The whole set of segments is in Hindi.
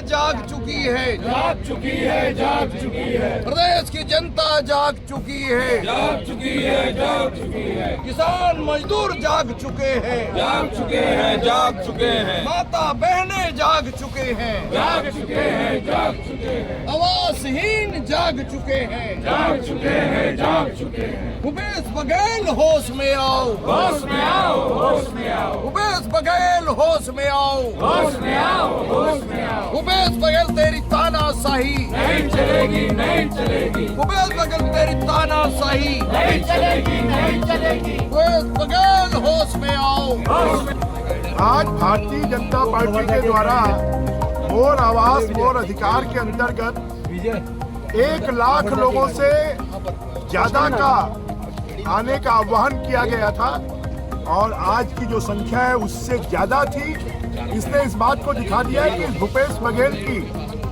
जाग चुकी है, जाग चुकी है, जाग चुकी है, प्रदेश की जनता जाग चुकी है, जाग चुकी है, जाग चुकी है, किसान मजदूर जाग चुके हैं, जाग चुके हैं, जाग चुके हैं, माता बहनें जाग चुके हैं, जाग चुके हैं, जाग चुके हैं, आवासहीन जाग चुके हैं, जाग चुके हैं, जाग चुके हैं। भूपेश बघेल होश में आओ, होश में आओ, होश में आओ, भूपेश बघेल होश में आओ, होश में आओ, होश में आओ। भूपेश बघेल तेरी तानाशाही नहीं चलेगी, नहीं चलेगी, भूपेश बघेल तेरी तानाशाही नहीं चलेगी, नहीं चलेगी, भूपेश बघेल होश में आओ। होश में। आज भारतीय जनता पार्टी के द्वारा मोर आवास मोर अधिकार के अंतर्गत 1 लाख लोगों से ज्यादा का आने का आह्वान किया गया था और आज की जो संख्या है उससे ज्यादा थी। इसने इस बात को दिखा दिया है कि इस भूपेश बघेल की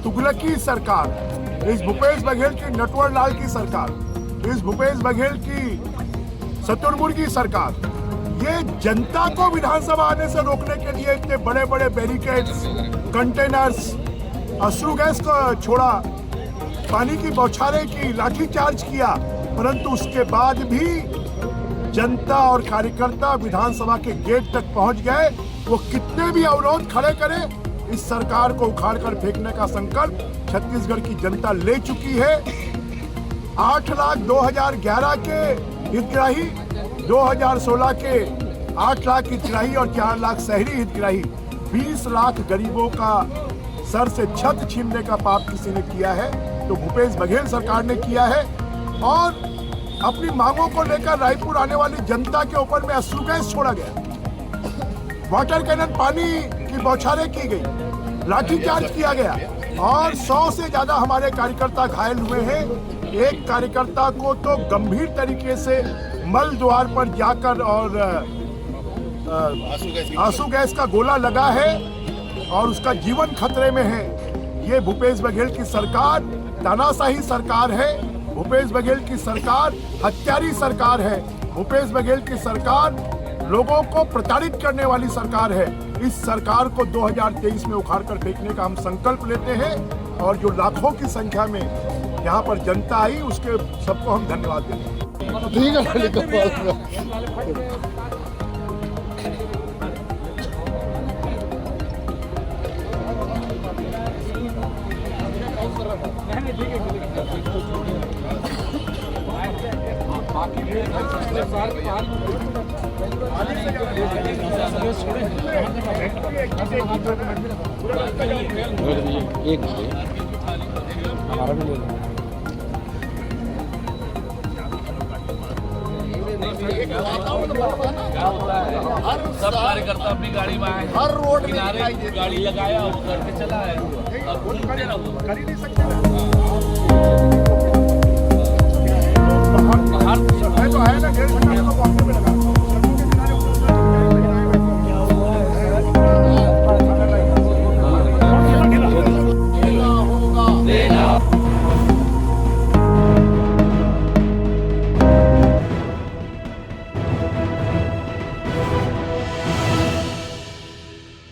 तुगलकी सरकार, इस भूपेश बघेल की नटवर लाल की सरकार, इस भूपेश बघेल की शतुरमुर्गी सरकार, ये जनता को विधानसभा आने से रोकने के लिए इतने बड़े बड़े बैरिकेड्स, कंटेनर्स, अश्रु गैस को छोड़ा, पानी की बौछारें की, लाठीचार्ज किया, परंतु उसके बाद भी जनता और कार्यकर्ता विधानसभा के गेट तक पहुंच गए। वो कितने भी अवरोध खड़े करें, इस सरकार को उखाड़कर फेंकने का संकल्प छत्तीसगढ़ की जनता ले चुकी है। 8,02,011 के हितग्राही, 2016 के 8 लाख हितग्राही और 4 लाख शहरी हितग्राही, 20 लाख गरीबों का सर से छत छीनने का पाप किसी ने किया है तो भूपेश बघेल सरकार ने किया है। और अपनी मांगों को लेकर रायपुर आने वाली जनता के ऊपर में अश्रु गैस छोड़ा गया, वाटर कैनन पानी की बौछारें की गई, लाठीचार्ज किया गया और 100 से ज्यादा हमारे कार्यकर्ता घायल हुए हैं। एक कार्यकर्ता को तो गंभीर तरीके से मल द्वार पर जाकर और आंसू गैस का गोला लगा है और उसका जीवन खतरे में है। ये भूपेश बघेल की सरकार तानाशाही सरकार है, भूपेश बघेल की सरकार हत्यारी सरकार है, भूपेश बघेल की सरकार लोगों को प्रताड़ित करने वाली सरकार है। इस सरकार को 2023 में उखाड़कर फेंकने का हम संकल्प लेते हैं और जो लाखों की संख्या में यहाँ पर जनता आई उसके सबको हम धन्यवाद देते हैं। एक हमारा भी ले लो। सब कार्यकर्ता अपनी गाड़ी में आए, हर रोड किनारे गाड़ी लगाया, वो करके चला है और घूमते रहो। बाहर तो है ना, 1.5 घंटे तो